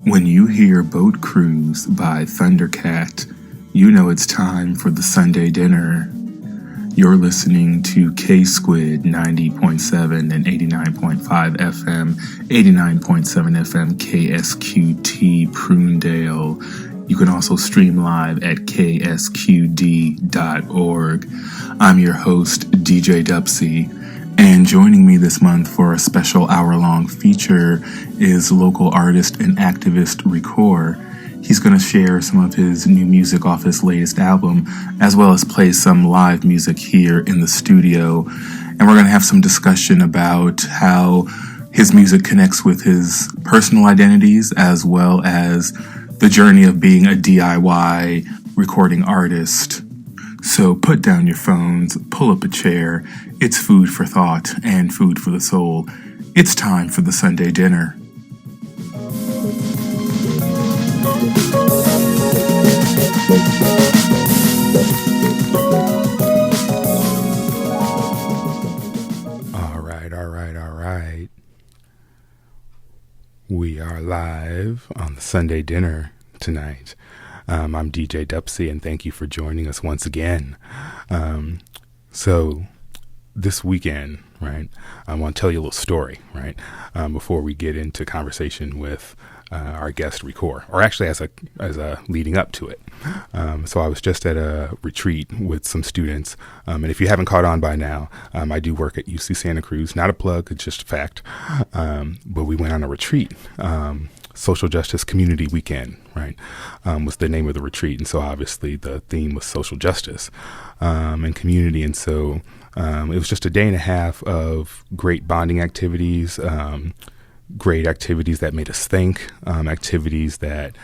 When you hear Boat Cruise by Thundercat, you know it's time for the Sunday dinner. You're listening to KSQD 90.7 and 89.5 FM, 89.7 FM KSQT Prunedale. You can also stream live at ksqd.org. I'm your host, DJ Dupsy. And joining me this month for a special hour-long feature is local artist and activist RicoR. He's going to share some of his new music off his latest album, as well as play some live music here in the studio. And we're going to have some discussion about how his music connects with his personal identities, as well as the journey of being a DIY recording artist. So put down your phones, pull up a chair. It's food for thought and food for the soul. It's time for the Sunday dinner. All right. We are live on the Sunday dinner tonight. I'm DJ Dupsy, and thank you for joining us once again. So this weekend, right, I want to tell you a little story, right, before we get into conversation with our guest RicoR, or actually as a leading up to it. So I was just at a retreat with some students, and if you haven't caught on by now, I do work at UC Santa Cruz. Not a plug, it's just a fact. But we went on a retreat. Social Justice Community Weekend, right, was the name of the retreat. And so obviously the theme was social justice and community. And so it was just a day and a half of great bonding activities, great activities that made us think, activities that,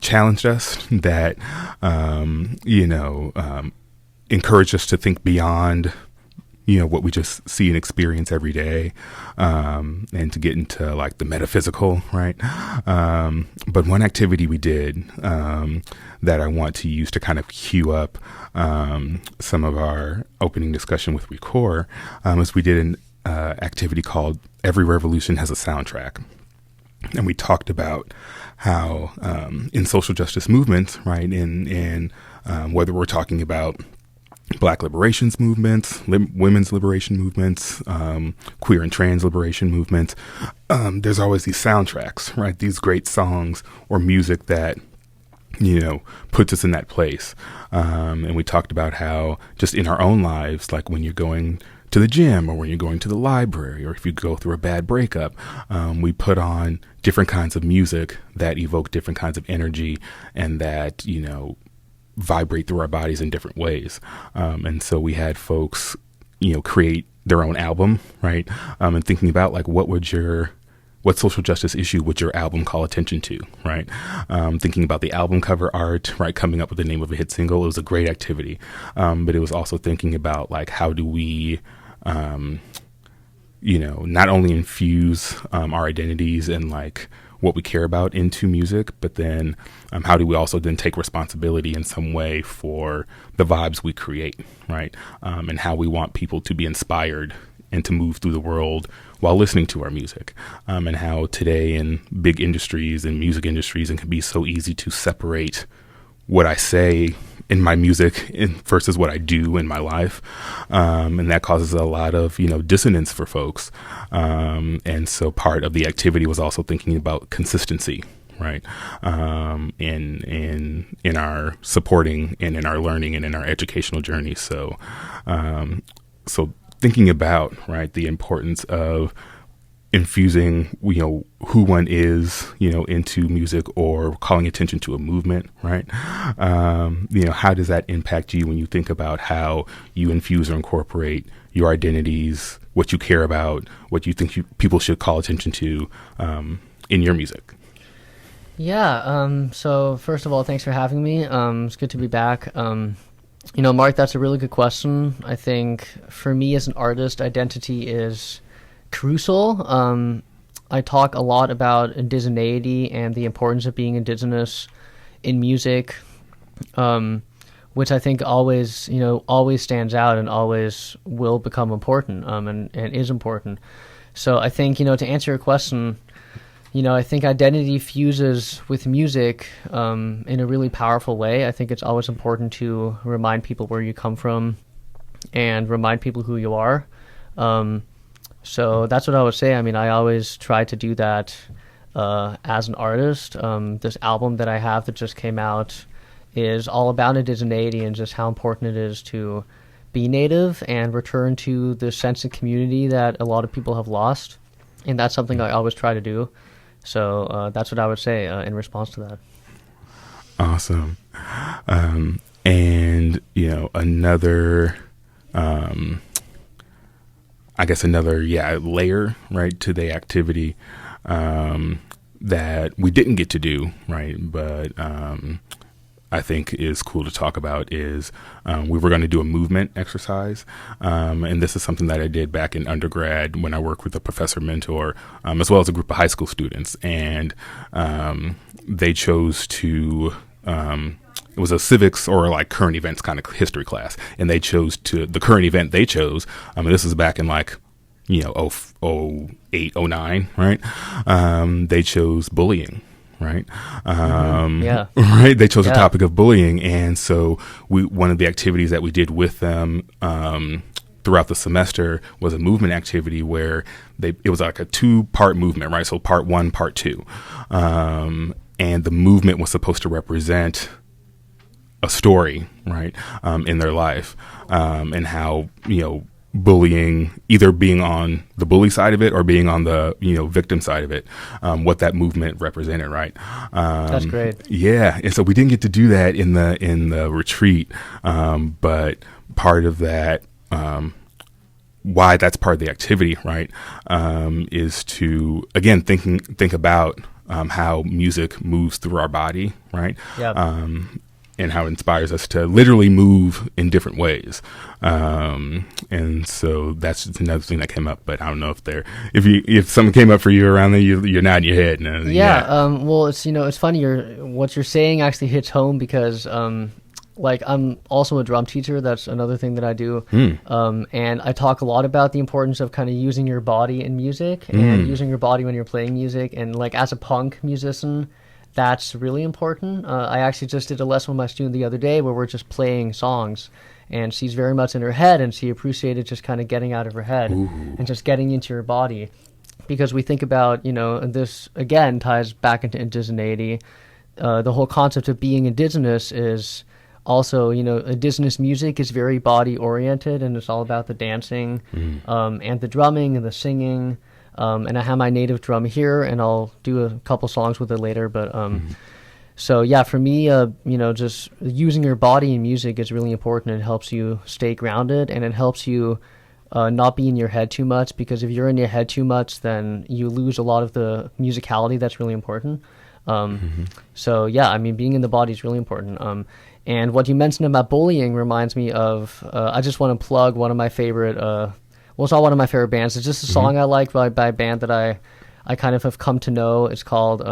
challenged us, that, encouraged us to think beyond what we just see and experience every day, and to get into like the metaphysical, right? But one activity we did that I want to use to kind of cue up some of our opening discussion with RicoR is we did an activity called Every Revolution Has a Soundtrack. And we talked about how in social justice movements, right, in whether we're talking about Black liberations movements, women's liberation movements, queer and trans liberation movements, there's always these soundtracks, right? These great songs or music that, puts us in that place. And we talked about how just in our own lives, like when you're going to the gym or when you're going to the library, or if you go through a bad breakup, we put on different kinds of music that evoke different kinds of energy and that, vibrate through our bodies in different ways. And so we had folks, create their own album, right? And thinking about like, what social justice issue would your album call attention to, right? Thinking about the album cover art, right? Coming up with the name of a hit single. It was a great activity. But it was also thinking about like, how do we, not only infuse our identities and like what we care about into music, but then how do we also then take responsibility in some way for the vibes we create, right? And how we want people to be inspired and to move through the world while listening to our music, and how today in big industries and music industries, it can be so easy to separate what I say in my music versus what I do in my life. And that causes a lot of, dissonance for folks. And so part of the activity was also thinking about consistency, right? In our supporting and in our learning and in our educational journey. So thinking about, right, the importance of infusing, who one is, into music or calling attention to a movement, right? How does that impact you when you think about how you infuse or incorporate your identities, what you care about, what you think people should call attention to in your music? Yeah. So first of all, thanks for having me. It's good to be back. Mark, that's a really good question. I think for me as an artist, identity is crucial. I talk a lot about indigeneity and the importance of being indigenous in music, which I think always stands out and always will become important, and is important. So I think, to answer your question, I think identity fuses with music in a really powerful way. I think it's always important to remind people where you come from and remind people who you are. So that's what I would say. I mean, I always try to do that as an artist. This album that I have that just came out is all about indigeneity and just how important it is to be native and return to the sense of community that a lot of people have lost. And that's something I always try to do. So that's what I would say in response to that. Awesome. And, another, layer, right, to the activity that we didn't get to do, right, but I think is cool to talk about is we were going to do a movement exercise. And this is something that I did back in undergrad when I worked with a professor mentor, as well as a group of high school students. And they chose to, it was a civics or like current events kind of history class. And they chose the current event they chose. And this is back in 08, 09, right? They chose bullying. Right. Right. They chose the topic of bullying. And so one of the activities that we did with them throughout the semester was a movement activity where it was like a 2-part movement, right? So part 1, part 2. And the movement was supposed to represent a story, right, in their life, and how, bullying, either being on the bully side of it or being on the victim side of it, what that movement represented, right? That's great. Yeah, and so we didn't get to do that in the retreat, but part of that, why that's part of the activity, right, is to again think about how music moves through our body, right? Yeah. And how it inspires us to literally move in different ways. And so that's just another thing that came up, but I don't know if something came up for you around there, you're nodding your head. Well, it's funny. What you're saying actually hits home because, I'm also a drum teacher. That's another thing that I do. And I talk a lot about the importance of kind of using your body in music and using your body when you're playing music. And as a punk musician, that's really important. I actually just did a lesson with my student the other day where we're just playing songs, and she's very much in her head, and she appreciated just kind of getting out of her head and just getting into your body. Because we think about, and this again ties back into indigeneity. The whole concept of being indigenous is also, indigenous music is very body oriented, and it's all about the dancing and the drumming and the singing. And I have my native drum here, and I'll do a couple songs with it later. But so yeah, for me, just using your body in music is really important. It helps you stay grounded, and it helps you not be in your head too much. Because if you're in your head too much, then you lose a lot of the musicality that's really important. So yeah, I mean, being in the body is really important. And what you mentioned about bullying reminds me of. I just want to plug one of my favorite. Well, it's not one of my favorite bands. It's just a song I like by a band that I kind of have come to know. It's called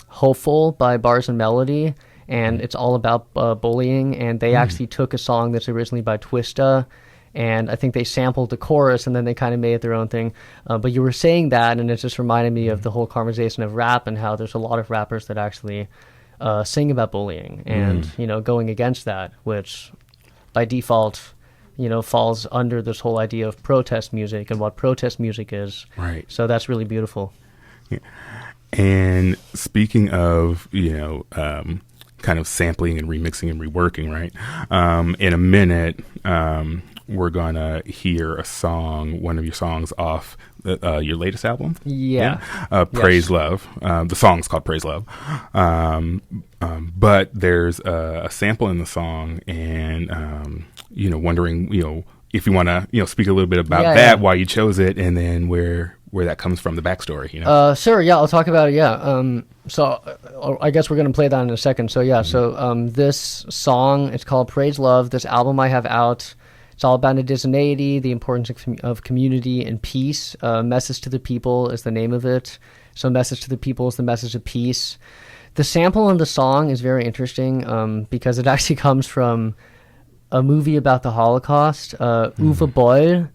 Hopeful by Bars and Melody, and it's all about bullying. And they actually took a song that's originally by Twista, and I think they sampled the chorus, and then they kind of made it their own thing. But you were saying that, and it just reminded me of the whole conversation of rap and how there's a lot of rappers that actually sing about bullying and, going against that, which by default falls under this whole idea of protest music and what protest music is. Right. So that's really beautiful. Yeah. And speaking of, kind of sampling and remixing and reworking, right? In a minute, we're going to hear a song, one of your songs off your latest album. Yeah. Praise Love. The song's called Praise Love. But there's a sample in the song, and, wondering, if you want to, speak a little bit about that, why you chose it, and then where that comes from, the backstory, Sure, yeah, I'll talk about it, yeah. So I guess we're going to play that in a second. So, yeah, this song, it's called Praise Love. This album I have out, it's all about indigeneity, the importance of community and peace. Message to the People is the name of it. So Message to the People is the message of peace. The sample in the song is very interesting because it actually comes from a movie about the Holocaust. Uwe Boll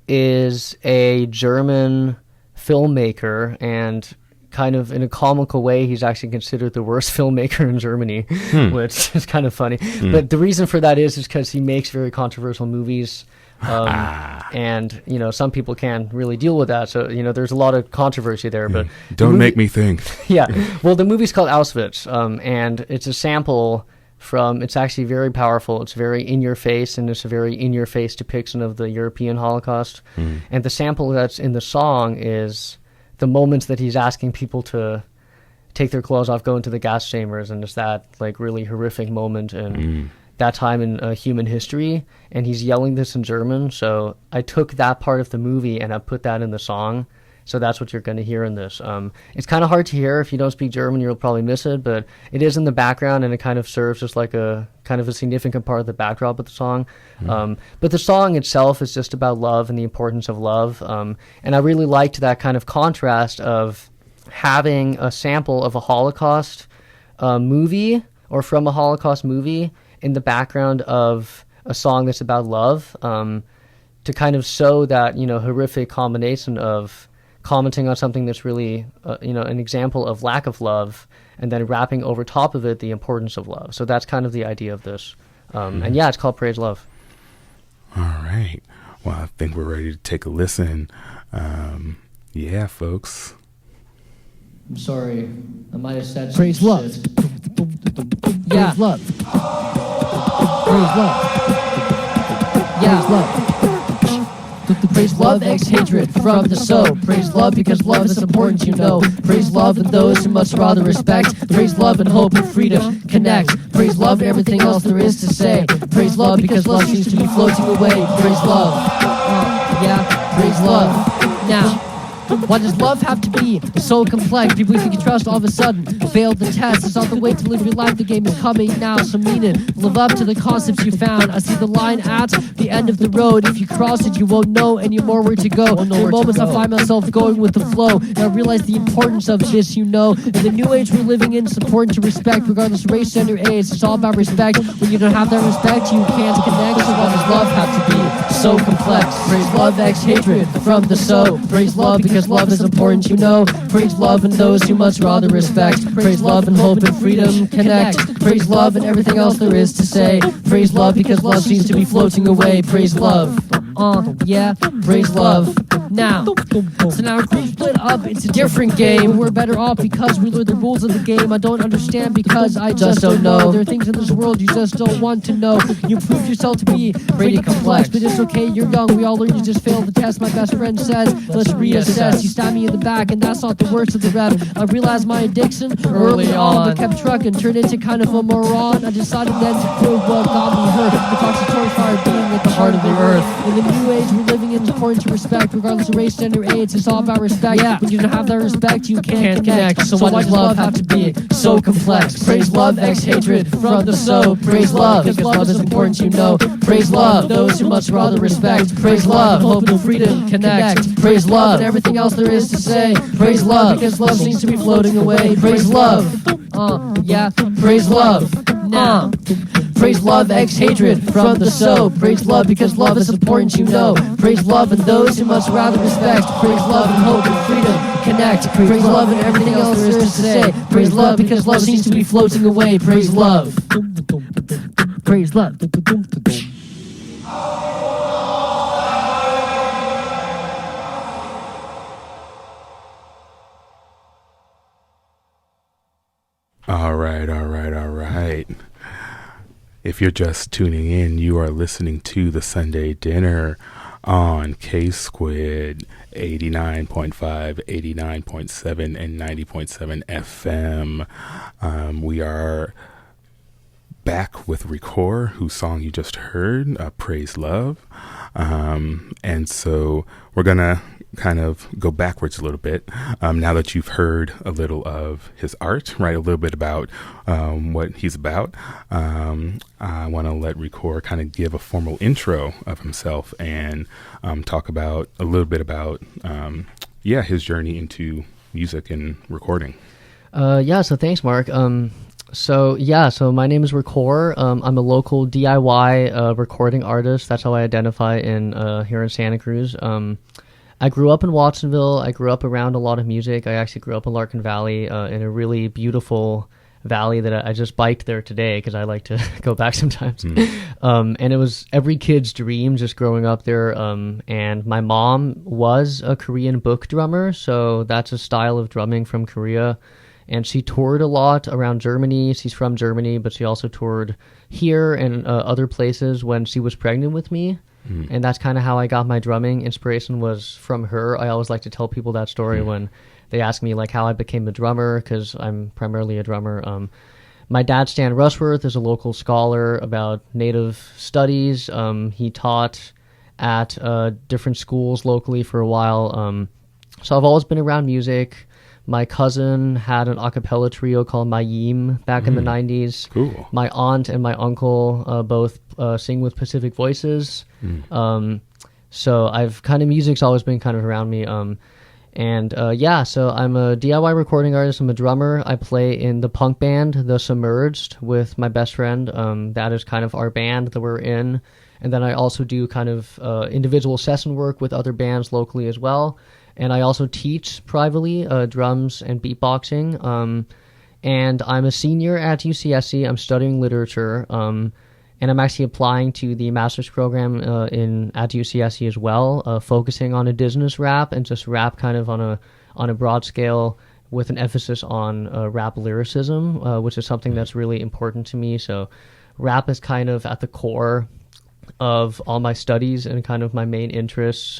is a German filmmaker, and kind of in a comical way, he's actually considered the worst filmmaker in Germany, which is kind of funny. But the reason for that is because he makes very controversial movies. And, you know, some people can't really deal with that. So, you know, there's a lot of controversy there. But don't make me think. Yeah. Well, the movie's called Auschwitz, and it's a sample from, it's actually very powerful. It's very in your face, and it's a very in your face depiction of the European Holocaust. And the sample that's in the song is the moments that he's asking people to take their clothes off, go into the gas chambers, and it's that like really horrific moment and that time in human history. And he's yelling this in German. So I took that part of the movie and I put that in the song. So that's what you're going to hear in this. It's kind of hard to hear. If you don't speak German, you'll probably miss it, but it is in the background, and it kind of serves as like a kind of a significant part of the backdrop of the song. But the song itself is just about love and the importance of love. And I really liked that kind of contrast of having a sample of a Holocaust movie, or from a Holocaust movie, in the background of a song that's about love, to kind of show that, you know, horrific combination of commenting on something that's really, you know, an example of lack of love, and then wrapping over top of it the importance of love. So that's kind of the idea of this. And yeah, it's called Praise Love. All right. Well, I think we're ready to take a listen. Yeah, folks. I'm sorry. I might have said Praise love. Yeah. Praise love. Praise love. Yeah. Praise love. Praise love, X hatred from the soul. Praise love because love is important, you know. Praise love and those who much rather respect. Praise love and hope and freedom connect. Praise love and everything else there is to say. Praise love because love seems to be floating away. Praise love. Yeah, praise love. Now, why does love have to be so complex? People you can trust all of a sudden failed the test. It's not the way to live your life. The game is coming now, so mean it. Live up to the concepts you found. I see the line at the end of the road. If you cross it, you won't know anymore where to go. There are moments I find myself going with the flow, and I realize the importance of this, you know. In the new age we're living in, it's important to respect, regardless of race, gender, age. It's all about respect. When you don't have that respect, you can't connect. So why does love have to be so complex? Praise love, X hatred from the soul. Praise love because love is important, you know. Praise love and those who much rather respect. Praise love and hope and freedom connect. Praise love and everything else there is to say. Praise love because love seems to be floating away. Praise love. Yeah, praise love. Now, so now our group split up. It's a different game. We're better off because we learned the rules of the game. I don't understand because I just don't know. There are things in this world you just don't want to know. You prove yourself to be pretty complex, but it's okay, you're young. We all learn, you just failed the test. My best friend says, let's reassess. You stabbed me in the back, and that's not the worst of the rep. I realized my addiction early on, but kept trucking, turned into kind of a moron. I decided then to prove what got me hurt. The toxicatory fire being at the heart of the earth. In the new age we're living in, it's important to respect, regardless of race, gender, age. It's all about respect. Yeah. When you don't have that respect, you can't connect. So why does love have to be so complex? Praise love, X hatred from the soul. Praise love because love is important, you know. Praise love, those who much rather respect. Praise love, hope and freedom connect. Praise love and everything else there is to say. Praise love because love seems to be floating away. Praise love. Yeah, praise love. Now, praise love, X hatred from the soul. Praise love because love is important, you know. Praise love and those who much rather respect. Praise love and hope and freedom connect. Praise love and everything else there is to say. Praise love because love seems to be floating away. Praise love. Praise love. All right. If you're just tuning in, you are listening to the Sunday Dinner on KSQD 89.5, 89.7, and 90.7 FM. We are back with RicoR, whose song you just heard, Praise Love. And so we're going to kind of go backwards a little bit now that you've heard a little of his art, right? A little bit about what he's about. I want to let RicoR kind of give a formal intro of himself and talk about a little bit about his journey into music and recording. So thanks, Mark. So my name is RicoR. I'm a local DIY recording artist. That's how I identify in here in Santa Cruz. I grew up in Watsonville. I grew up around a lot of music. I actually grew up in Larkin Valley, in a really beautiful valley that I just biked there today because I like to go back sometimes. And it was every kid's dream just growing up there. And my mom was a Korean book drummer, so that's a style of drumming from Korea. And she toured a lot around Germany. She's from Germany, but she also toured here and other places when she was pregnant with me. And that's kind of how I got my drumming inspiration, was from her. I always like to tell people that story when they ask me like how I became a drummer, because I'm primarily a drummer. My dad, Stan Rushworth, is a local scholar about Native studies. He taught at different schools locally for a while. So I've always been around music. My cousin had an a cappella trio called Mayim back in the 90s. Cool. My aunt and my uncle both sing with Pacific Voices. So I've kind of, music's always been kind of around me. So I'm a DIY recording artist. I'm a drummer. I play in the punk band, The Submerged, with my best friend. That is kind of our band that we're in. And then I also do kind of individual session work with other bands locally as well. And I also teach privately drums and beatboxing. And I'm a senior at UCSC. I'm studying literature. And I'm actually applying to the master's program at UCSC as well, focusing on indigenous rap and just rap kind of on a broad scale, with an emphasis on rap lyricism, which is something that's really important to me. So rap is kind of at the core of all my studies and kind of my main interests.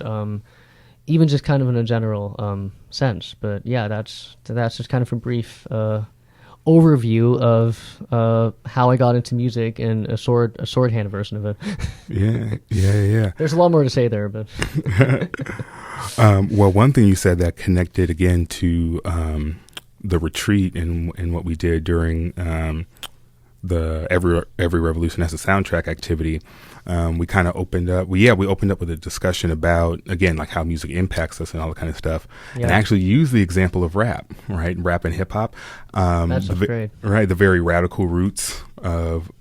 Even just kind of in a general sense. But yeah, that's just kind of a brief overview of how I got into music and a shorthand version of it. Yeah. There's a lot more to say there, but well, one thing you said that connected again to the retreat and what we did during the Every Revolution as a soundtrack activity. We kind of opened up. We opened up with a discussion about, again, like how music impacts us and all that kind of stuff, and actually used the example of rap, right? Rap and hip hop. That's great, right? The very radical roots of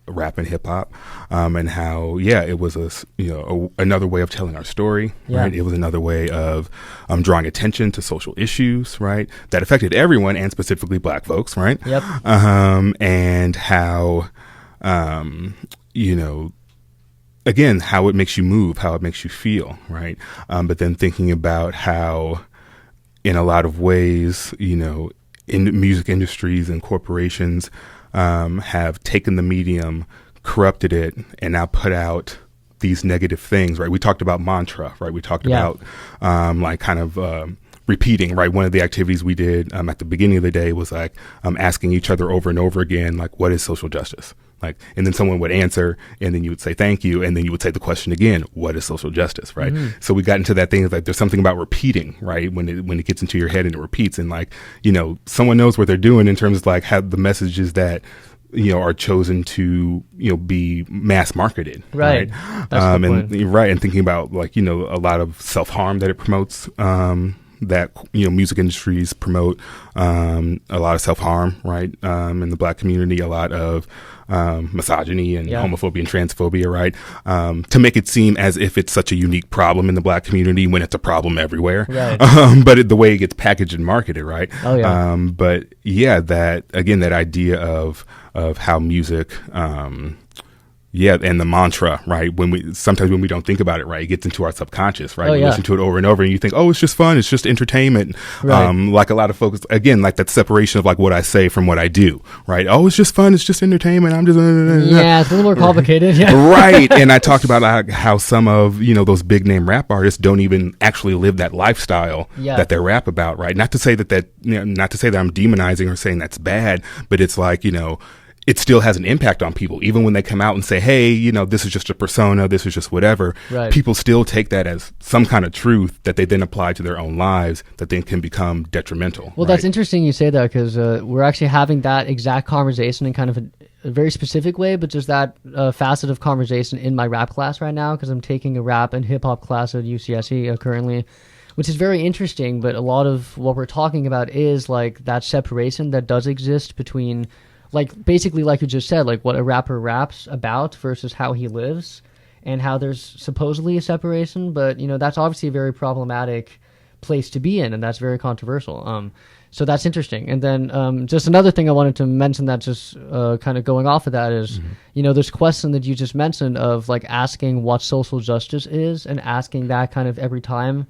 rap and hip hop, and how it was another way of telling our story, right? It was another way of drawing attention to social issues, right? That affected everyone, and specifically Black folks, right? Yep. And how again, how it makes you move, how it makes you feel, right? But then thinking about how, in a lot of ways, in music industries and corporations have taken the medium, corrupted it, and now put out these negative things, right? We talked about mantra, right? We talked about repeating, right? One of the activities we did at the beginning of the day was like asking each other over and over again, like, what is social justice? Like, and then someone would answer, and then you would say thank you, and then you would say the question again, what is social justice, right? So we got into that thing of like, there's something about repeating, right? When it gets into your head and it repeats, and like, someone knows what they're doing in terms of like how the messages that are chosen to be mass marketed, right? That's the point. And thinking about like a lot of self-harm that it promotes, that music industries promote, a lot of self-harm, right? In the Black community, a lot of misogyny and homophobia and transphobia, right? To make it seem as if it's such a unique problem in the Black community when it's a problem everywhere, right? But the way it gets packaged and marketed, right? Oh yeah. But yeah, that idea of how music, and the mantra, right? Sometimes when we don't think about it, right, it gets into our subconscious, right? We listen to it over and over, and you think, oh, it's just fun, it's just entertainment. Right. Like a lot of folks, again, like that separation of like what I say from what I do, right? Oh, it's just fun, it's just entertainment. I'm just yeah, it's a little more complicated. Yeah, right. And I talked about how some of those big name rap artists don't even actually live that lifestyle that they rap about, right? Not to say that not to say that I'm demonizing or saying that's bad, but it's like it still has an impact on people. Even when they come out and say, hey, this is just a persona, this is just whatever, right. People still take that as some kind of truth that they then apply to their own lives that then can become detrimental. Well, that's interesting you say that, because we're actually having that exact conversation in kind of a very specific way, but just that facet of conversation in my rap class right now, because I'm taking a rap and hip-hop class at UCSC currently, which is very interesting. But a lot of what we're talking about is like that separation that does exist between, like, basically, like you just said, like what a rapper raps about versus how he lives. and how there's supposedly a separation, but that's obviously a very problematic place to be in, and that's very controversial. So that's interesting. And then just another thing I wanted to mention that just kind of going off of that is, this question that you just mentioned of like asking what social justice is and asking that kind of every time.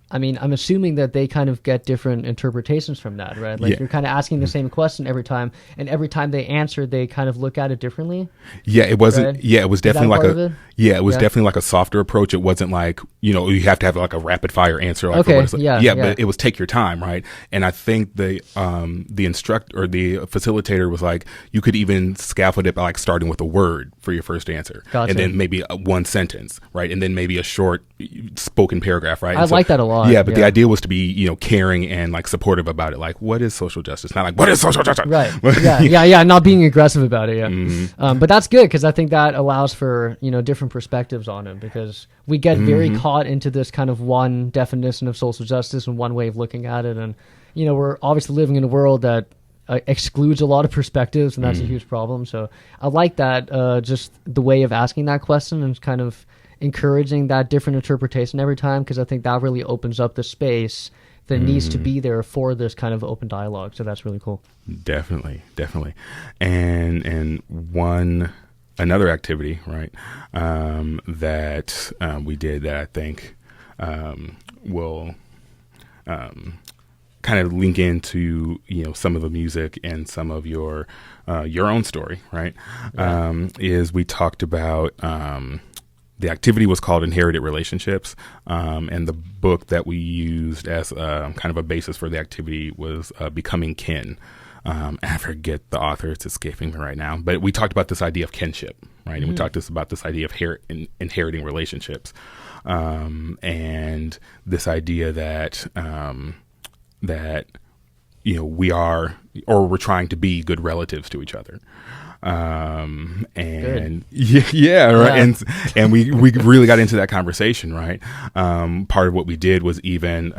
I mean, I'm assuming that they kind of get different interpretations from that, right? Like you're kind of asking the same question every time, and every time they answer, they kind of look at it differently. Yeah, it wasn't. Right? Yeah, it was definitely like a. It? Yeah, it was definitely like a softer approach. It wasn't like you have to have like a rapid fire answer. Like okay. But it was take your time, right? And I think the instructor or the facilitator was like, you could even scaffold it by like starting with a word for your first answer, gotcha. And then maybe one sentence, right? And then maybe a short spoken paragraph, right? I like that a lot. Yeah, but the idea was to be caring and like supportive about it. Like, what is social justice? Not like, what is social justice? Right. Yeah. Not being aggressive about it. Yeah. But that's good because I think that allows for different perspectives on it, because we get very caught into this kind of one definition of social justice and one way of looking at it, and we're obviously living in a world that excludes a lot of perspectives, and that's a huge problem. So I like that, just the way of asking that question and kind of encouraging that different interpretation every time, because I think that really opens up the space that needs to be there for this kind of open dialogue. So that's really cool. Definitely. And another activity, right, that we did that I think will kind of link into some of the music and some of your own story, right? Is we talked about the activity was called Inherited Relationships, and the book that we used as kind of a basis for the activity was Becoming Kin. I forget the author; it's escaping me right now. But we talked about this idea of kinship, right? And we talked about this idea of inheriting relationships, and this idea that we are, or we're trying to be, good relatives to each other. And right. And we really got into that conversation, right? Part of what we did was even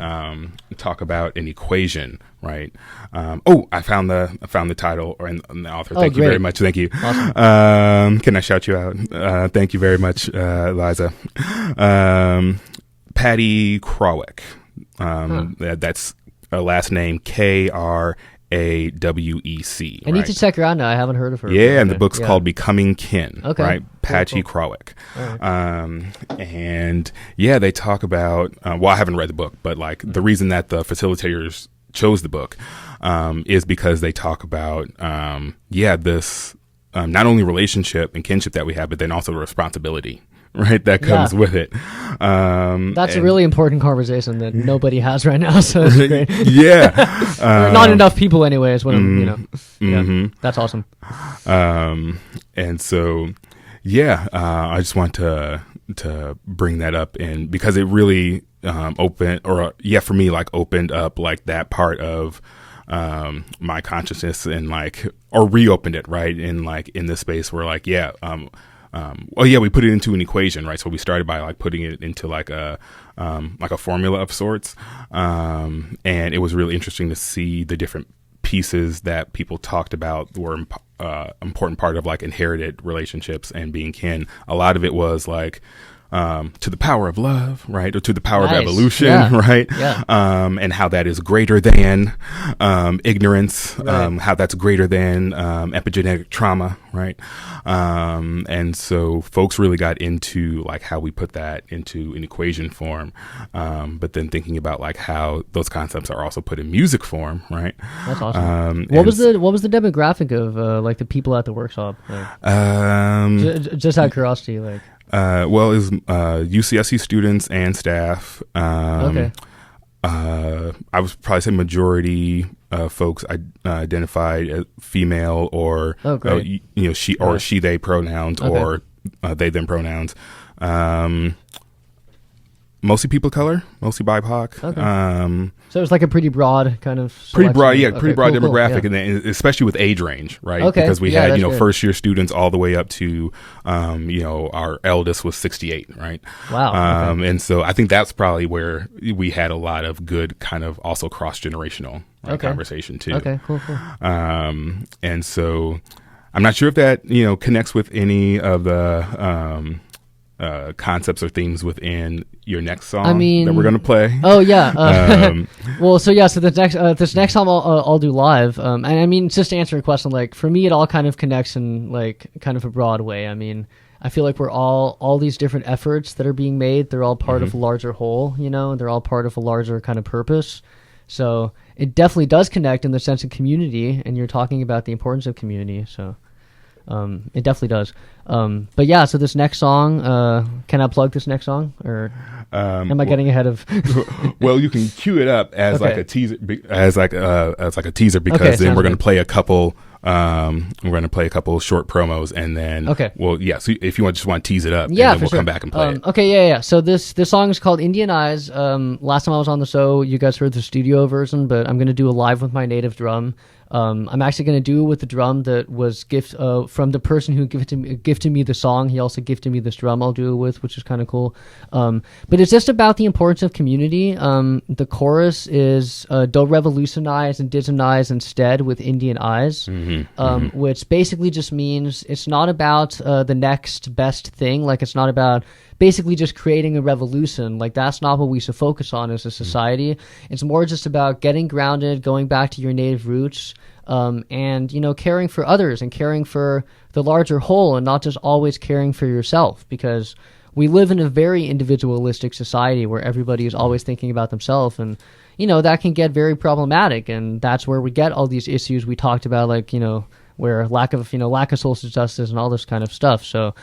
talk about an equation, right? I found the title and the author. Thank you very much. Thank you. Awesome. Can I shout you out? Thank you very much, Liza. Patty Krawiec. That's a last name, KRAWEC. I need to check her out now. I haven't heard of her. Yeah, and the book's called Becoming Kin, right? Patty cool. Krawiec. Right. And they talk about, I haven't read the book, but like the reason that the facilitators chose the book is because they talk about, this not only relationship and kinship that we have, but then also the responsibility, right, that comes with it. That's a really important conversation that nobody has right now, so it's great. Not enough people anyway is what that's awesome. And so I just want to bring that up, and because it really opened up like that part of my consciousness, and or reopened it, right, in this space where we put it into an equation, right? So we started by putting it into a formula of sorts, and it was really interesting to see the different pieces that people talked about were important part of inherited relationships and being kin. A lot of it was to the power of love, right? Or to the power of evolution, right? Yeah. And how that is greater than ignorance, right. How that's greater than epigenetic trauma, right? And so folks really got into how we put that into an equation form, but then thinking about how those concepts are also put in music form, right? That's awesome. What was the demographic of the people at the workshop? Just out of curiosity, it was UCSC students and staff. I would probably say majority folks identified as female or she or she they pronouns or they them pronouns. Mostly people of color, mostly BIPOC. Okay. So it's a pretty broad kind of selection. Pretty broad demographic, and then especially with age range, right? Okay. Because we had first year students all the way up to our eldest was 68, right? Wow. And so I think that's probably where we had a lot of good kind of also cross generational conversation too. Okay, cool. And so I'm not sure if that connects with any of the concepts or themes within your next song I mean, that we're going to play? Oh yeah. Well, so the next this next song I'll do live. And I mean, just to answer your question, like for me, it all kind of connects in like kind of a broad way. I mean, I feel like we're all these different efforts that are being made. They're all part of a larger whole, you know. They're all part of a larger kind of purpose. So it definitely does connect in the sense of community, and you're talking about the importance of community. So. It definitely does. But yeah, so this next song, can I plug this next song, or am I getting ahead of? Well, you can cue it up as like a teaser, as like a teaser, because then we're going to play a couple. We're going to play a couple short promos, and then well, yeah. So if you just want to tease it up, yeah, and then we'll come back and play it. Okay, yeah. So this song is called Indian Eyes. Last time I was on the show, you guys heard the studio version, but I'm going to do a live with my native drum. I'm actually going to do it with the drum that was from the person who gifted me the song. He also gifted me this drum I'll do it with, which is kind of cool. But it's just about the importance of community. The chorus is don't revolutionize, indigenize instead with Indian eyes, which basically just means it's not about the next best thing. Like it's not about basically just creating a revolution. Like that's not what we should focus on as a society. It's more just about getting grounded, going back to your native roots, and you know, caring for others and caring for the larger whole, and not just always caring for yourself, because we live in a very individualistic society where everybody is always thinking about themselves, and you know, that can get very problematic, and that's where we get all these issues we talked about, like, you know, where lack of social justice and all this kind of stuff. So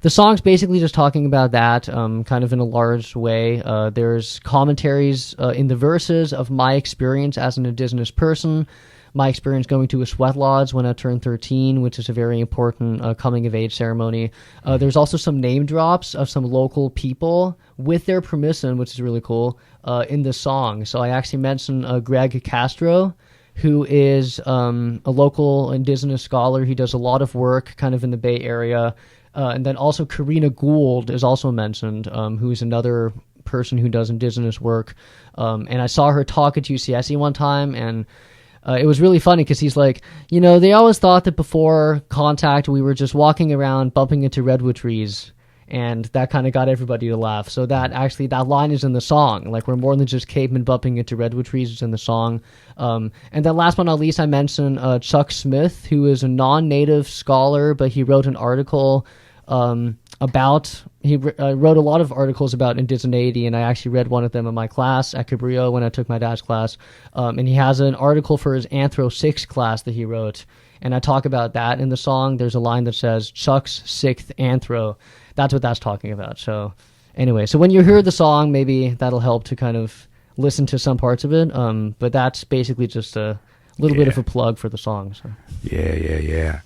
the song's basically just talking about that, kind of in a large way. There's commentaries in the verses of my experience as an Indigenous person, my experience going to a sweat lodge when I turned 13, which is a very important coming-of-age ceremony. There's also some name drops of some local people with their permission, which is really cool, in the song. So I actually mentioned Greg Castro, who is a local Indigenous scholar. He does a lot of work kind of in the Bay Area. And then also Karina Gould is also mentioned, who is another person who does Indigenous work. And I saw her talk at UCSC one time, and it was really funny because he's like, you know, they always thought that before contact we were just walking around bumping into redwood trees, and that kind of got everybody to laugh. So that line is in the song. Like, we're more than just cavemen bumping into redwood trees. It's in the song. And then last but not least, I mentioned Chuck Smith, who is a non-native scholar, but he wrote an article wrote a lot of articles about indigeneity, and I actually read one of them in my class at Cabrillo when I took my dad's class. And he has an article for his Anthro 6 class that he wrote, and I talk about that in the song. There's a line that says Chuck's 6th Anthro. That's what that's talking about. So anyway, so when you hear the song, maybe that'll help to kind of listen to some parts of it. But that's basically just a little bit of a plug for the song. So. Yeah.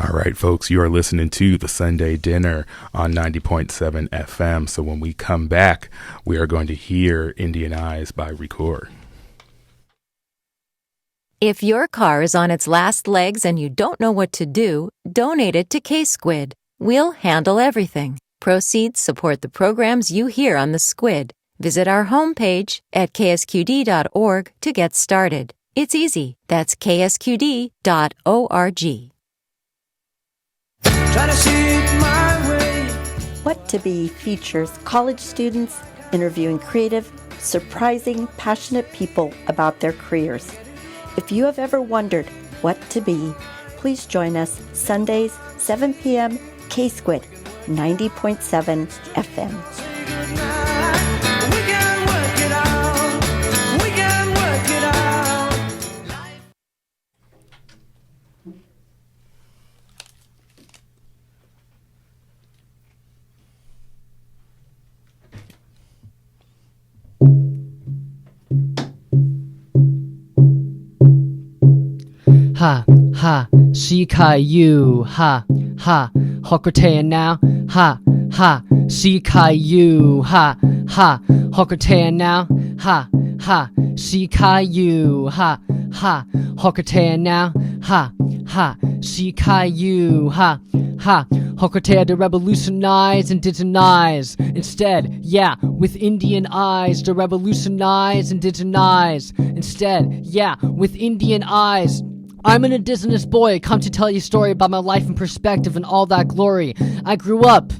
All right, folks, you are listening to The Sunday Dinner on 90.7 FM. So when we come back, we are going to hear Indian Eyes by RicoR. If your car is on its last legs and you don't know what to do, donate it to KSQD. We'll handle everything. Proceeds support the programs you hear on the Squid. Visit our homepage at ksqd.org to get started. It's easy. That's ksqd.org. What to Be features college students interviewing creative, surprising, passionate people about their careers. If you have ever wondered what to be, please join us Sundays, 7 p.m., KSQD, 90.7 FM. Ha, ha, Shikayu, ha, ha, Hokotea now, ha, ha, Shikayu, ha, ha, Hokotea now, ha, ha, Shikayu, ha, ha, Hokotea now, ha, ha, Shikayu, ha, ha, Hokotea to revolutionize and indigenize. Instead, yeah, with Indian eyes to revolutionize and indigenize. Instead, yeah, with Indian eyes. I'm an Indigenous boy, come to tell you a story about my life and perspective and all that glory. I grew up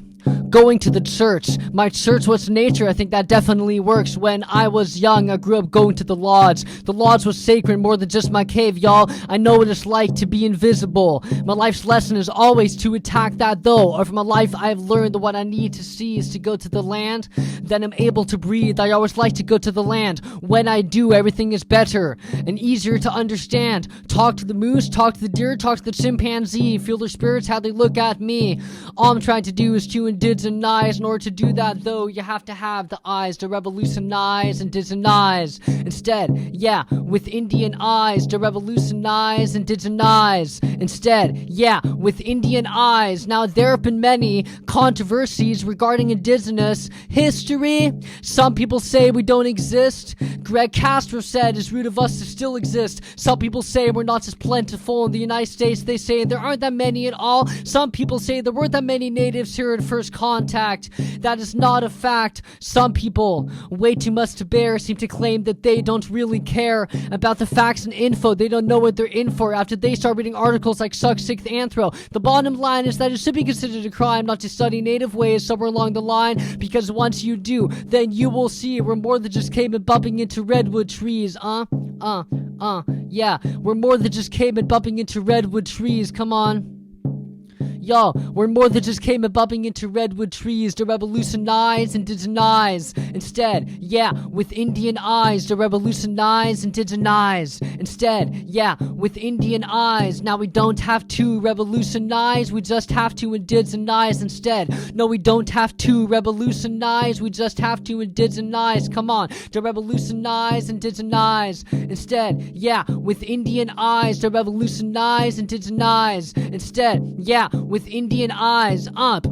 going to the church. My church was nature. I think that definitely works. When I was young, I grew up going to the lodge. The lodge was sacred, more than just my cave, y'all. I know what it's like to be invisible. My life's lesson is always to attack that, though. Or from my life, I've learned that what I need to see is to go to the land. Then I'm able to breathe. I always like to go to the land. When I do, everything is better and easier to understand. Talk to the moose, talk to the deer, talk to the chimpanzee. Feel their spirits, how they look at me. All I'm trying to do is to indigenize. In order to do that, though, you have to have the eyes to revolutionize, indigenize. Instead, yeah, with Indian eyes to revolutionize, indigenize. Instead, yeah, with Indian eyes. Now, there have been many controversies regarding indigenous history. Some people say we don't exist. Greg Castro said it's rude of us to still exist. Some people say we're not as plentiful in the United States. They say there aren't that many at all. Some people say there weren't that many natives here at first contact. That is not a fact. Some people, way too much to bear, seem to claim that they don't really care about the facts and info. They don't know what they're in for after they start reading articles like Suck Sixth Anthro. The bottom line is that it should be considered a crime not to study native ways somewhere along the line, because once you do, then you will see we're more than just came and bumping into redwood trees. Yeah, we're more than just came and bumping into redwood trees. Come on. Yo, we're more than just came and bumping into redwood trees to revolutionize and indigenize. Instead, yeah, with Indian eyes to revolutionize and indigenize. Instead, yeah, with Indian eyes. Now we don't have to revolutionize, we just have to indigenize instead. No, we don't have to revolutionize, we just have to indigenize. Come on, to revolutionize and indigenize. Instead, yeah, with Indian eyes to revolutionize and indigenize. Instead, yeah, with Indian eyes up.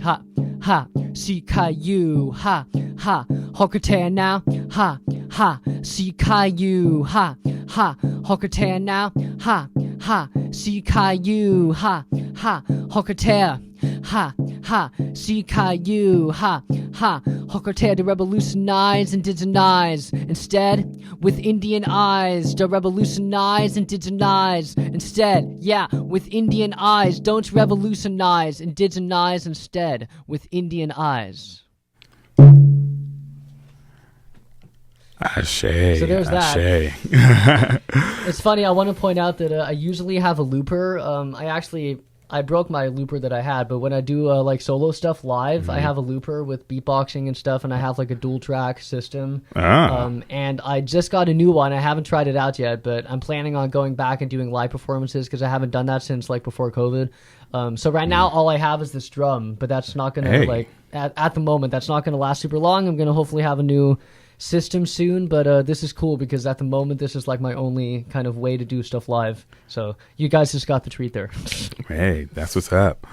Ha, ha, see Caillou, ha, ha, Hockatan now, ha, ha, see Caillou, ha, ha, Hockatan now, ha, ha, see Caillou, ha, ha, Hockatan, ha, ha, see Caillou, ha, ha, Hockatan to revolutionize and indigenize. Instead, with Indian eyes to revolutionize and indigenize. Instead, yeah, with Indian eyes, don't revolutionize, indigenize instead, with Indian eyes. Ashe. So there's that. Ashe. It's funny, I want to point out that I usually have a looper. I broke my looper that I had, but when I do like solo stuff live, I have a looper with beatboxing and stuff, and I have like a dual track system. And I just got a new one. I haven't tried it out yet, but I'm planning on going back and doing live performances because I haven't done that since like before COVID. So right now all I have is this drum, but that's not going to like at the moment, that's not going to last super long. I'm going to hopefully have a new system soon, but this is cool because at the moment this is like my only kind of way to do stuff live. So you guys just got the treat there. Hey, that's what's up.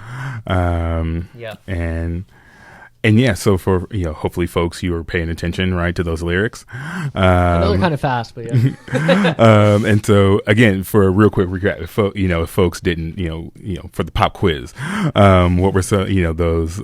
Yeah. And yeah, so for hopefully folks, you were paying attention right to those lyrics. I know they're kind of fast, but yeah. And so again, for a real quick recap, if folks didn't, for the pop quiz, what were some those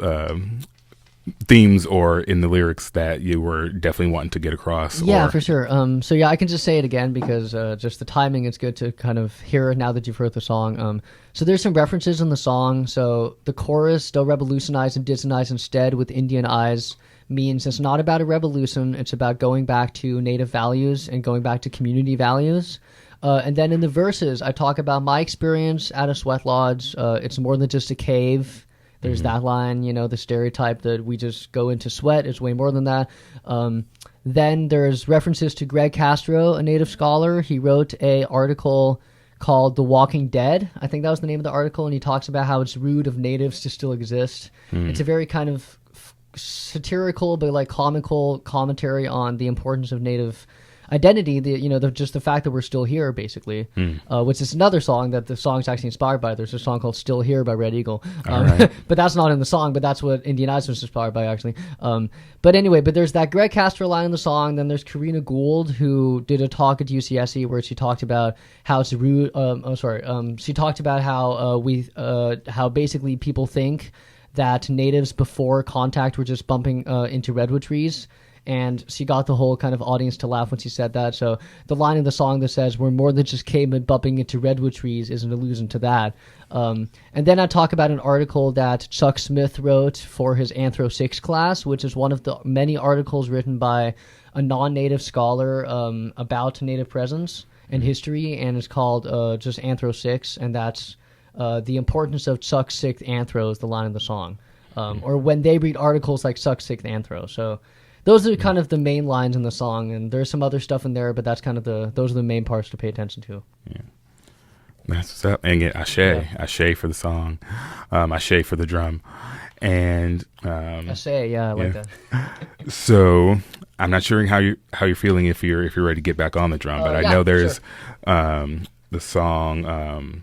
themes or in the lyrics that you were definitely wanting to get across? Yeah, for sure. So yeah, I can just say it again because just the timing, it's good to kind of hear it now that you've heard the song. So there's some references in the song. So the chorus, "Don't revolutionize and indigenize instead with Indian eyes," means it's not about a revolution. It's about going back to native values and going back to community values. And then in the verses, I talk about my experience at a sweat lodge. It's more than just a cave. There's that line, the stereotype that we just go into sweat is way more than that. Then there's references to Greg Castro, a native scholar. He wrote a article called The Walking Dead. I think that was the name of the article, and he talks about how it's rude of natives to still exist. It's a very kind of satirical but like comical commentary on the importance of native identity, just the fact that we're still here, basically, which is another song that the song's actually inspired by. There's a song called "Still Here" by Red Eagle, right. but that's not in the song. But that's what Indigenous was inspired by, actually. But anyway, there's that Greg Castro line in the song. Then there's Karina Gould, who did a talk at UCSC where she talked about how it's rude. She talked about how basically people think that natives before contact were just bumping into redwood trees. And she got the whole kind of audience to laugh when she said that. So the line in the song that says, "We're more than just cavemen bumping into redwood trees," is an allusion to that. And then I talk about an article that Chuck Smith wrote for his Anthro 6 class, which is one of the many articles written by a non-native scholar about native presence and history, and it's called just Anthro 6, and that's the importance of Chuck's sixth anthro is the line in the song. Or when they read articles like Chuck's sixth anthro. So those are kind of the main lines in the song, and there's some other stuff in there, but that's kind of those are the main parts to pay attention to. Yeah. That's what's up. And again, Ashe for the song, Ashe for the drum. And Ashe, I like that. So I'm not sure how you're feeling if you're ready to get back on the drum, but I know there's the song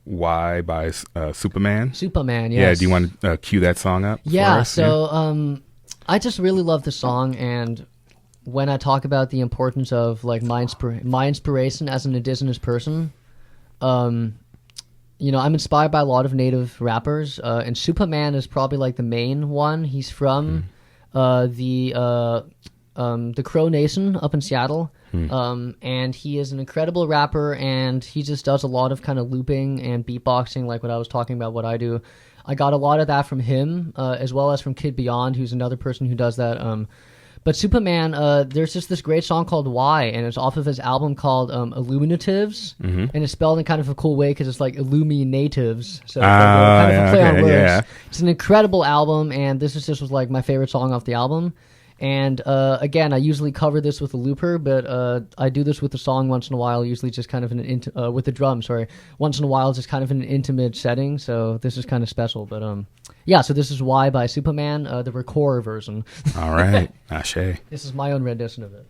Why by Supaman. Supaman, yes. Yeah, do you want to cue that song up? Yeah, for us? so I just really love the song, and when I talk about the importance of like my inspiration as an Indigenous person, I'm inspired by a lot of native rappers, and Supaman is probably like the main one. He's from the Crow Nation up in Seattle, and he is an incredible rapper, and he just does a lot of kind of looping and beatboxing, like what I was talking about, what I do. I got a lot of that from him, as well as from Kid Beyond, who's another person who does that. But Supaman, there's just this great song called Why, and it's off of his album called Illuminatives, and it's spelled in kind of a cool way because it's like Illuminatives, so it's like kind of a play on words. Yeah. It's an incredible album, and this was like my favorite song off the album. And again, I usually cover this with a looper, but I do this with the song once in a while, usually just kind of with the drum, once in a while, just kind of in an intimate setting, so this is kind of special. But so this is Why by Supaman, the RicoR version. All right, Ashe. This is my own rendition of it.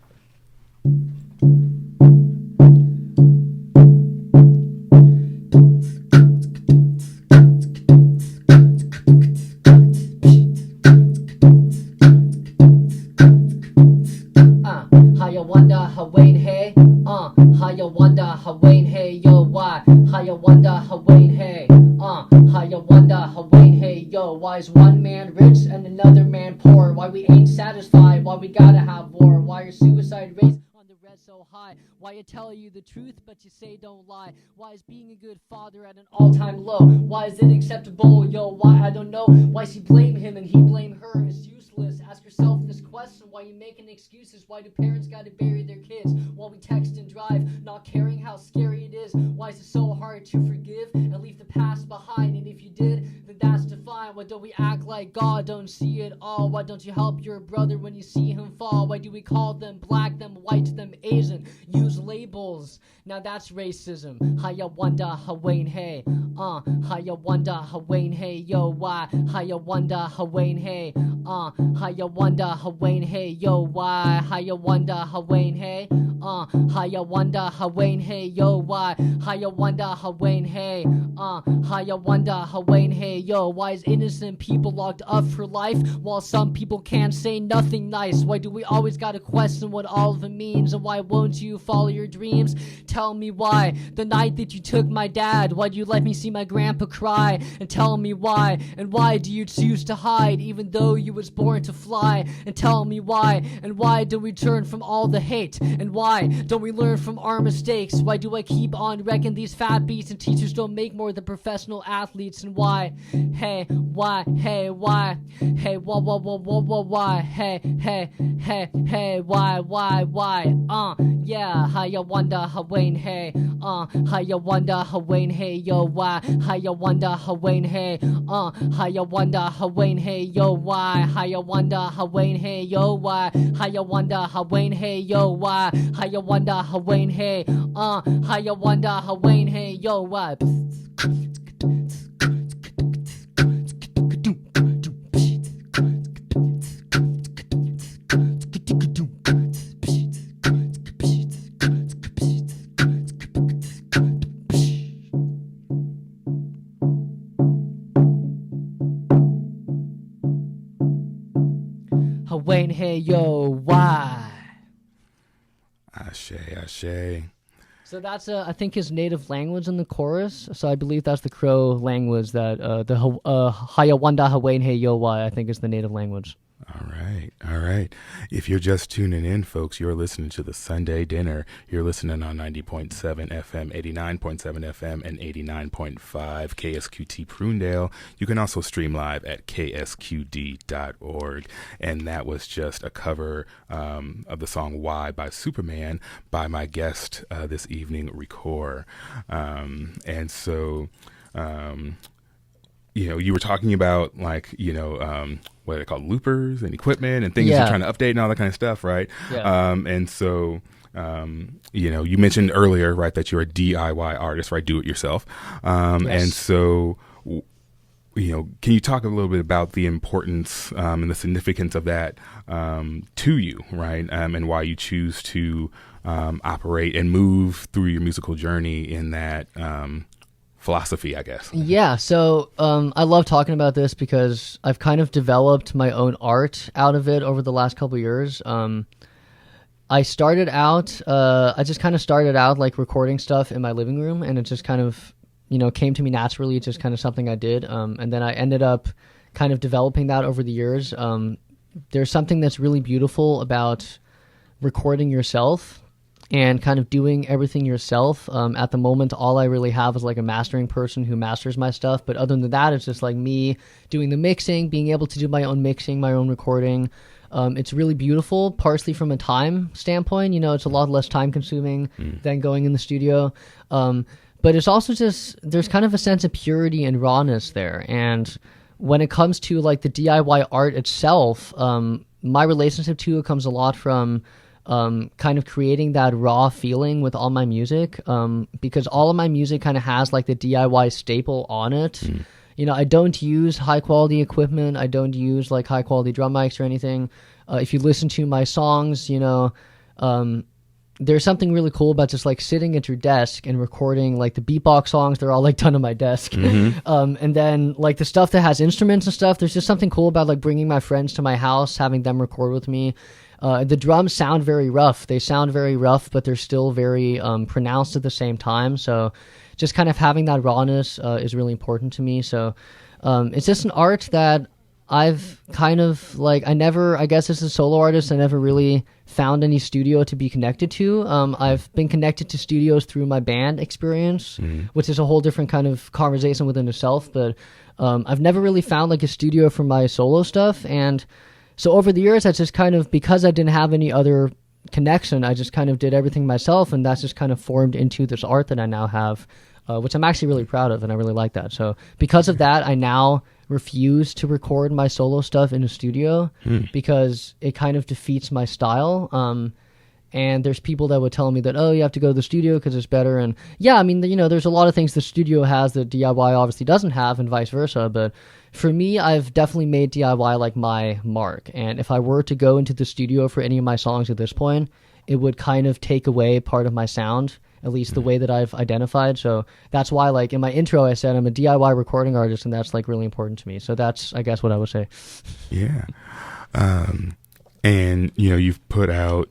How you wonder how Wayne hey, how you wonder how Wayne hey, yo why? How you wonder how Wayne hey, how you wonder how Wayne hey, yo why is one man rich and another man poor? Why we ain't satisfied? Why we gotta have war? Why are suicide rates on the red so high? Why you tell you the truth but you say don't lie? Why is being a good father at an all-time low? Why is it acceptable? Yo why? I don't know. Why she blame him and he blame her? It's useless. Ask yourself this question. Why you making excuses? Why do parents gotta bury their kids while we text and drive, not caring how scary it is? Why is it so hard to forgive and leave the past behind? And if you did, then that's fine. Why don't we act like God don't see it all? Why don't you help your brother when you see him fall? Why do we call them black, them white, them Asian? Use labels. Now that's racism. How you wonder how Wayne hey, how you wonder how Wayne hey, yo why? How you wonder how Wayne hey, how you wonder how Wayne hey, yo why? How you wonder how Wayne hey, how you wonder how Wayne hey, yo why? How you wonder how Wayne hey, how you wonder how Wayne hey, yo why is innocent people locked up for life while some people can't say nothing nice? Why do we always gotta question what all of it means? And why won't you follow your dreams? Tell me why. The night that you took my dad, why do you let me see my grandpa cry? And tell me why. And why do you choose to hide even though you was born to fly? And tell me why. And why do we turn from all the hate? And why don't we learn from our mistakes? Why do I keep on wrecking these fat beats and teachers don't make more than professional athletes? And why? Hey, why? Hey, why? Hey, why? Hey, why? Yeah, how you wonder how Wayne hey, how you wonder how Wayne hey, yo why? How you wonder how Wayne hey, how you wonder how Wayne hey, yo why? How you wonder how Wayne hey, yo why? How you wonder how Wayne hey, yo why? How you wonder how Wayne hey, how you wonder how Wayne hey, yo why? Ashe. So that's, I think, his native language in the chorus. So I believe that's the Crow language that the Hayawanda Hawaii He Yowai, I think, is the native language. All right. If you're just tuning in, folks, you're listening to the Sunday Dinner. You're listening on 90.7 FM, 89.7 FM, and 89.5 KSQT Prunedale. You can also stream live at ksqd.org. And that was just a cover of the song Why by Supaman by my guest this evening, RicoR. And so... you were talking about what are they called, loopers and equipment and things you're trying to update and all that kind of stuff, right? Yeah. And so, you mentioned earlier, right, that you're a DIY artist, right? Do it yourself. Yes. And so, can you talk a little bit about the importance and the significance of that to you, right? And why you choose to operate and move through your musical journey in that philosophy, I guess. Yeah, so I love talking about this because I've kind of developed my own art out of it over the last couple of years. I just kind of started out like recording stuff in my living room, and it just kind of, came to me naturally, just kind of something I did. And then I ended up kind of developing that over the years. There's something that's really beautiful about recording yourself and kind of doing everything yourself. At the moment, all I really have is like a mastering person who masters my stuff. But other than that, it's just like me doing the mixing, being able to do my own mixing, my own recording. It's really beautiful, partially from a time standpoint. It's a lot less time consuming than going in the studio. But it's also just, there's kind of a sense of purity and rawness there. And when it comes to like the DIY art itself, my relationship to it comes a lot from kind of creating that raw feeling with all my music, because all of my music kind of has like the DIY staple on it. I don't use high quality equipment. I don't use like high quality drum mics or anything. If you listen to my songs, there's something really cool about just like sitting at your desk and recording like the beatbox songs. They're all like done on my desk. And then like the stuff that has instruments and stuff, there's just something cool about like bringing my friends to my house, having them record with me. The drums sound very rough. They sound very rough, but they're still very pronounced at the same time. So just kind of having that rawness is really important to me. So it's just an art that I've kind of like, I guess as a solo artist, I never really found any studio to be connected to. I've been connected to studios through my band experience, which is a whole different kind of conversation within itself. But I've never really found like a studio for my solo stuff. And so over the years, I just kind of, because I didn't have any other connection, I just kind of did everything myself. And that's just kind of formed into this art that I now have, which I'm actually really proud of. And I really like that. So because of that, I now refuse to record my solo stuff in a studio because it kind of defeats my style. And there's people that would tell me that, oh, you have to go to the studio because it's better. And yeah, I mean, there's a lot of things the studio has that DIY obviously doesn't have and vice versa. But for me, I've definitely made DIY like my mark. And if I were to go into the studio for any of my songs at this point, it would kind of take away part of my sound, at least the way that I've identified. So that's why, like, in my intro, I said I'm a DIY recording artist, and that's, like, really important to me. So that's, I guess, what I would say. Yeah. And, you've put out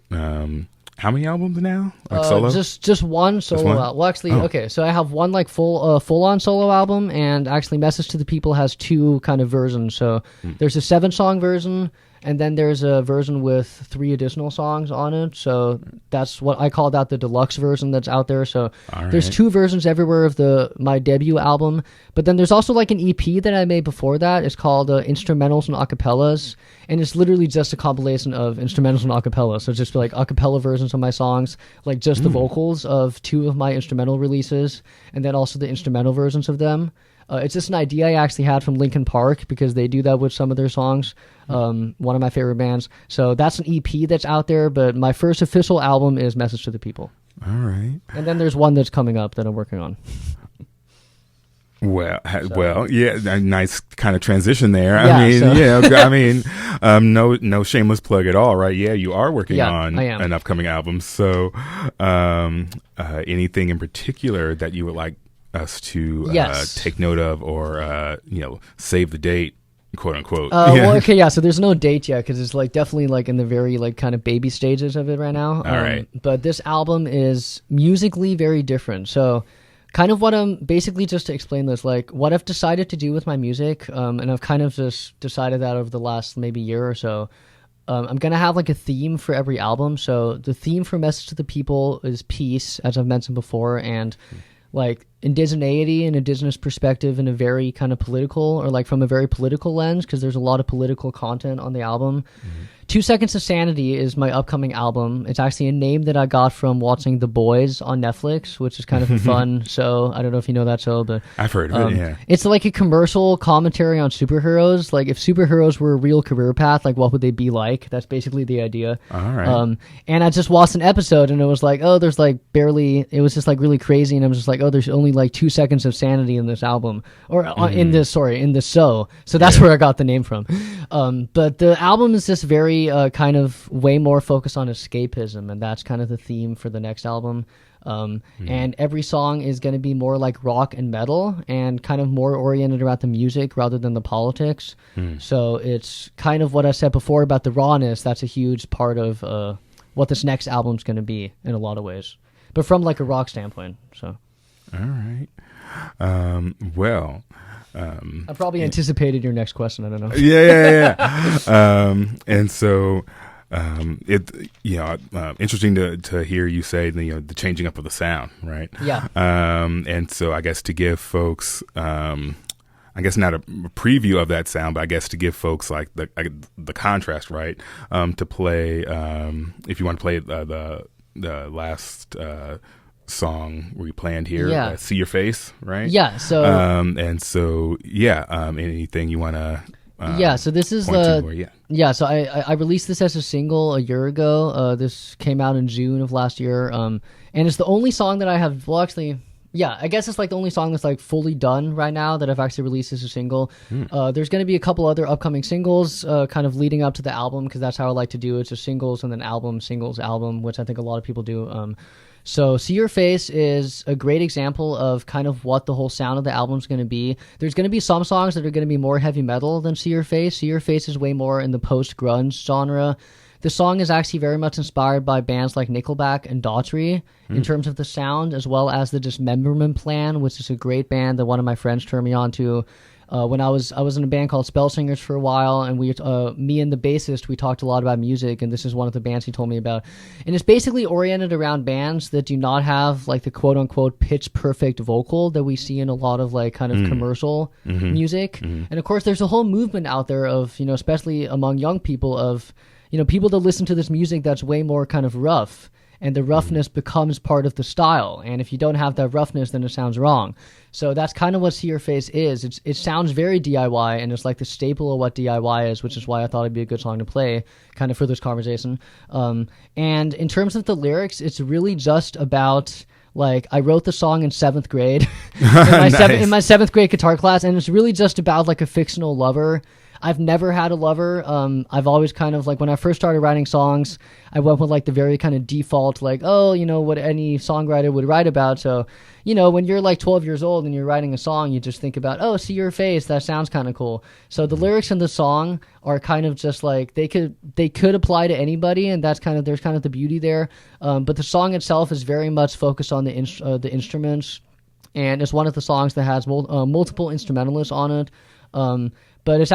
how many albums now? Like solo? Just one solo album. Well, actually, okay, so I have one, like, full-on solo album, and actually Message to the People has two kind of versions. So there's a 7-song version, and then there's a version with 3 additional songs on it. So that's what I call that, the deluxe version that's out there. So there's 2 versions everywhere of my debut album. But then there's also like an EP that I made before that. It's called Instrumentals and Acapellas. And it's literally just a compilation of instrumentals and acapellas. So it's just like acapella versions of my songs, like just the vocals of 2 of my instrumental releases, and then also the instrumental versions of them. It's just an idea I actually had from Linkin Park because they do that with some of their songs. One of my favorite bands. So that's an EP that's out there, but my first official album is Message to the People. All right. And then there's one that's coming up that I'm working on. Well, yeah, a nice kind of transition there. Yeah, no shameless plug at all, right? Yeah, you are working on an upcoming album. So, anything in particular that you would like us to take note of or save the date quote unquote. Well, okay, yeah. So there's no date yet because it's like definitely like in the very like kind of baby stages of it right now. All right. But this album is musically very different. So kind of what I'm basically, just to explain this, like what I've decided to do with my music, and I've kind of just decided that over the last maybe year or so. I'm going to have like a theme for every album. So the theme for Message to the People is peace, as I've mentioned before, and like indigeneity and indigenous perspective in a very kind of political, or like from a very political lens, because there's a lot of political content on the album. 2 Seconds of Sanity is my upcoming album. It's actually a name that I got from watching The Boys on Netflix, which is kind of a fun show. I don't know if you know that show, but I've heard of it, yeah. It's like a commercial commentary on superheroes. Like if superheroes were a real career path, like what would they be like? That's basically the idea. All right. And I just watched an episode and it was like, oh, there's like barely, it was just like really crazy. And I was just like, oh, there's only like 2 seconds of sanity in this album, or in this show. So that's where I got the name from. But the album is just very kind of way more focused on escapism, and that's kind of the theme for the next album. And every song is going to be more like rock and metal and kind of more oriented around the music rather than the politics. So it's kind of what I said before about the rawness. That's a huge part of what this next album's going to be in a lot of ways, but from like a rock standpoint. So all right. Well, I probably anticipated your next question. I don't know. Yeah. And so, interesting to hear you say the changing up of the sound, right? Yeah. And so I guess to give folks, I guess not a preview of that sound, but I guess to give folks like the contrast, right? To play, if you want to play the last song we planned here, See Your Face, right? Yeah. So anything you want to so this is so I released this as a single a year ago. This came out in June of last year, and it's the only song that I have, well actually, I guess it's like the only song that's like fully done right now that I've actually released as a single. There's going to be a couple other upcoming singles kind of leading up to the album, because that's how I like to do it. It's a singles and then singles album, which I think a lot of people do. So See Your Face is a great example of kind of what the whole sound of the album is going to be. There's going to be some songs that are going to be more heavy metal than See Your Face. See Your Face is way more in the post-grunge genre. The song is actually very much inspired by bands like Nickelback and Daughtry in terms of the sound, as well as the Dismemberment Plan, which is a great band that one of my friends turned me on to. When I was in a band called Spell Singers for a while, and me and the bassist, we talked a lot about music, and this is one of the bands he told me about. And it's basically oriented around bands that do not have like the quote unquote pitch perfect vocal that we see in a lot of like kind of commercial music. And of course, there's a whole movement out there of, especially among young people, of, people that listen to this music that's way more kind of rough. And the roughness becomes part of the style. And if you don't have that roughness, then it sounds wrong. So that's kind of what See Your Face is. It sounds very DIY, and it's like the staple of what DIY is, which is why I thought it'd be a good song to play kind of for this conversation. And in terms of the lyrics, it's really just about, like, I wrote the song in 7th grade in my 7th grade guitar class, and it's really just about like a fictional lover. I've never had a lover. I've always kind of, like, when I first started writing songs, I went with like the very kind of default, like, what any songwriter would write about. So, when you're like 12 years old and you're writing a song, you just think about, See Your Face, that sounds kind of cool. So the lyrics in the song are kind of just like, they could apply to anybody, and there's kind of the beauty there. But the song itself is very much focused on the instruments, and it's one of the songs that has multiple instrumentalists on it. But it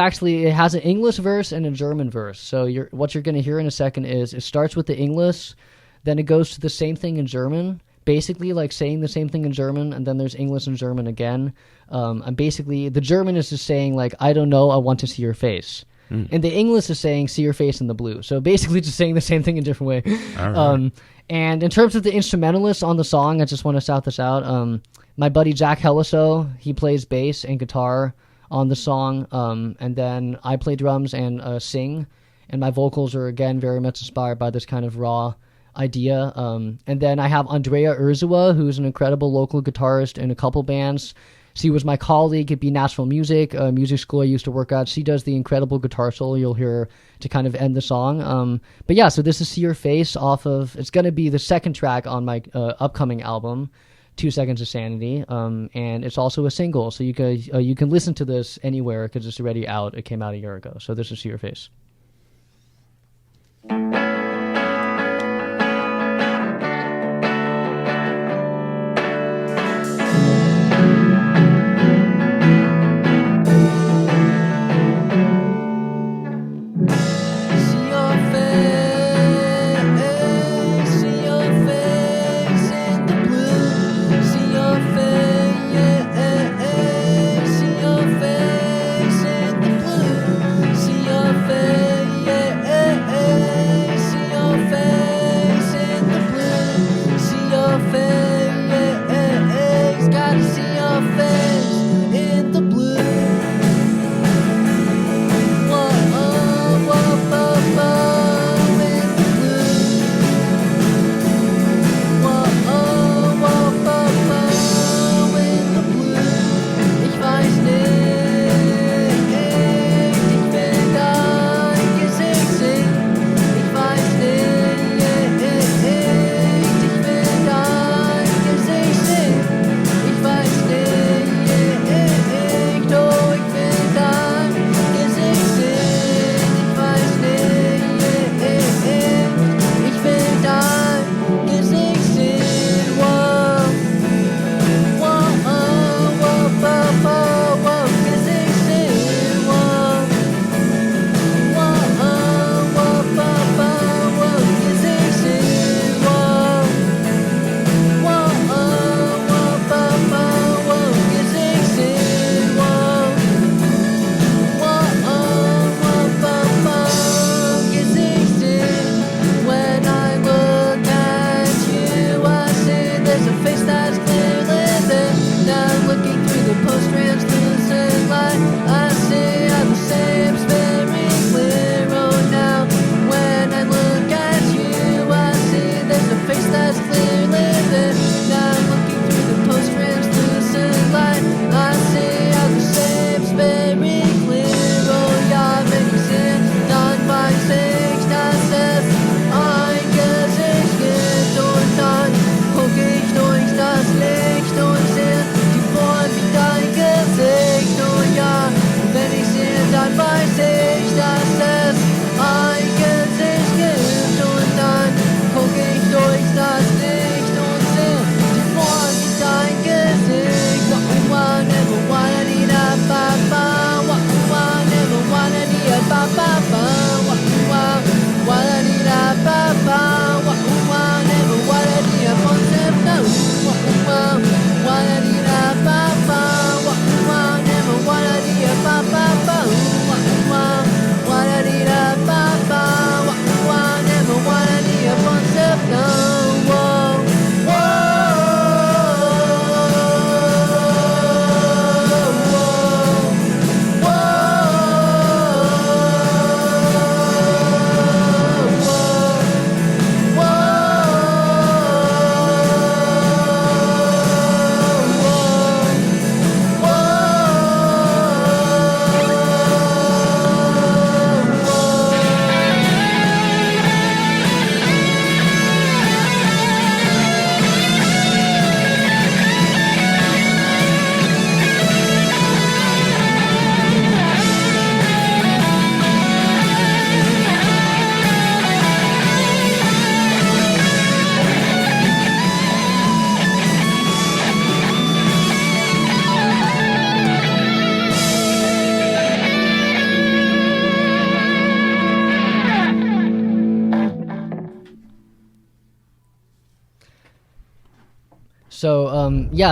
has an English verse and a German verse. So what you're going to hear in a second is it starts with the English, then it goes to the same thing in German, basically like saying the same thing in German, and then there's English and German again. And basically the German is just saying like, I don't know, I want to see your face. And the English is saying see your face in the blue. So basically just saying the same thing in a different way. All right. And in terms of the instrumentalists on the song, I just want to shout this out. My buddy Jack Helliso, he plays bass and guitar on the song, and then I play drums and sing, and my vocals are again very much inspired by this kind of raw idea. And then I have Andrea Urzua, who's an incredible local guitarist in a couple bands. She was my colleague at Be Natural Music, a music school I used to work at. She does the incredible guitar solo you'll hear to kind of end the song. But yeah, so this is See Your Face it's going to be the second track on my upcoming album, 2 Seconds of Sanity, and it's also a single, so you can listen to this anywhere because it's already out. It came out a year ago, so this is See Your Face.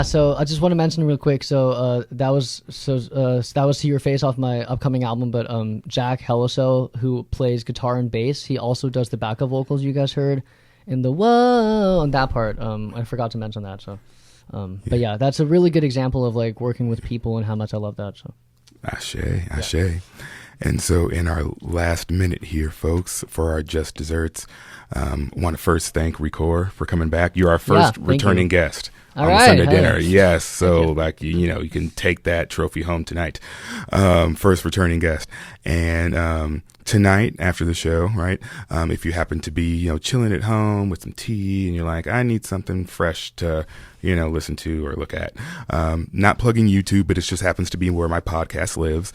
So I just want to mention real quick. So that was See Your Face off my upcoming album. But Jack Helliso, who plays guitar and bass, he also does the backup vocals you guys heard in the whoa on that part. I forgot to mention that. So, but yeah, that's a really good example of like working with people and how much I love that. So, ashe. Yeah. And so in our last minute here, folks, for our Just Desserts, want to first thank RicoR for coming back. You're our first returning guest on the Sunday dinner. Yes. So like, you can take that trophy home tonight. First returning guest. And tonight after the show, right? If you happen to be, chilling at home with some tea and you're like, I need something fresh to, listen to or look at. Not plugging YouTube, but it just happens to be where my podcast lives.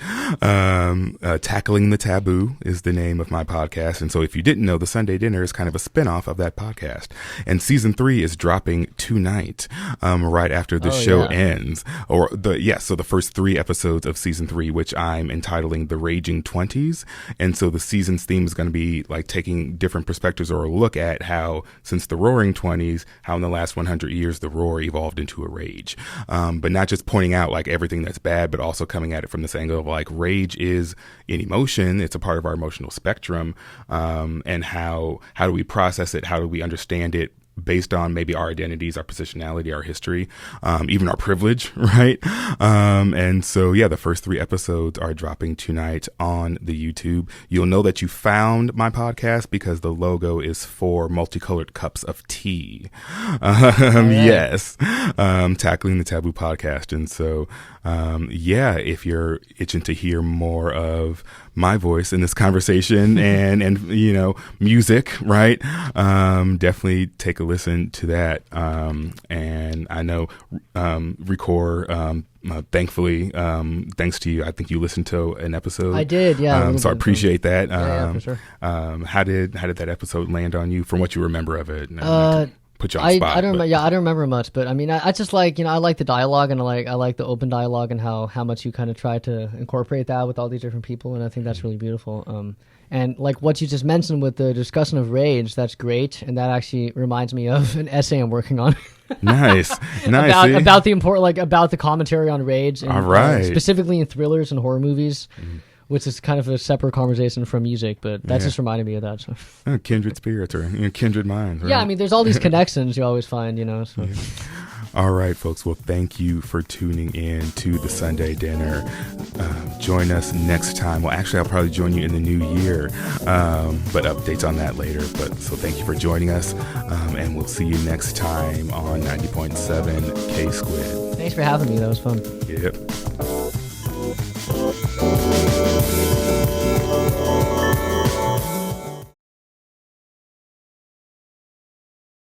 Tackling the Taboo is the name of my podcast. And so if you didn't know, the Sunday Dinner is kind of a spinoff of that podcast. And season 3 is dropping tonight, right after the show ends. So the first 3 episodes of season 3, which I'm entitling The Raging 20s. And so the season's theme is going to be like taking different perspectives or a look at how, since the Roaring 20s, how in the last 100 years, the roar evolved into a rage. But not just pointing out like everything that's bad, but also coming at it from this angle of like rage is an emotion. It's a part of our emotional spectrum. And how do we process it? How do we understand it? Based on maybe our identities, our positionality, our history, even our privilege, right? And so, the first 3 episodes are dropping tonight on the YouTube. You'll know that you found my podcast because the logo is 4 multicolored cups of tea. Yes. Tackling the Taboo podcast. And so, if you're itching to hear more of my voice in this conversation and music, right? Definitely take a listen to that. And I know RicoR, thankfully, thanks to you, I think you listened to an episode. I did, yeah. So I appreciate that. Yeah, for sure. How did that episode land on you from what you remember of it? Put you on the spot. I don't remember much, but I mean, I just like, I like the dialogue and I like the open dialogue and how much you kind of try to incorporate that with all these different people. And I think that's really beautiful. And like what you just mentioned with the discussion of rage, that's great. And that actually reminds me of an essay I'm working on. Nice. about the commentary on rage. And, all right. Specifically in thrillers and horror movies. Which is kind of a separate conversation from music, but that just reminded me of that. So. Kindred spirits or kindred minds. Right? Yeah, I mean, there's all these connections you always find, So. Yeah. All right, folks. Well, thank you for tuning in to the Sunday Dinner. Join us next time. Well, actually, I'll probably join you in the new year, but updates on that later. So thank you for joining us, and we'll see you next time on 90.7 KSQD. Thanks for having me. That was fun. Yep.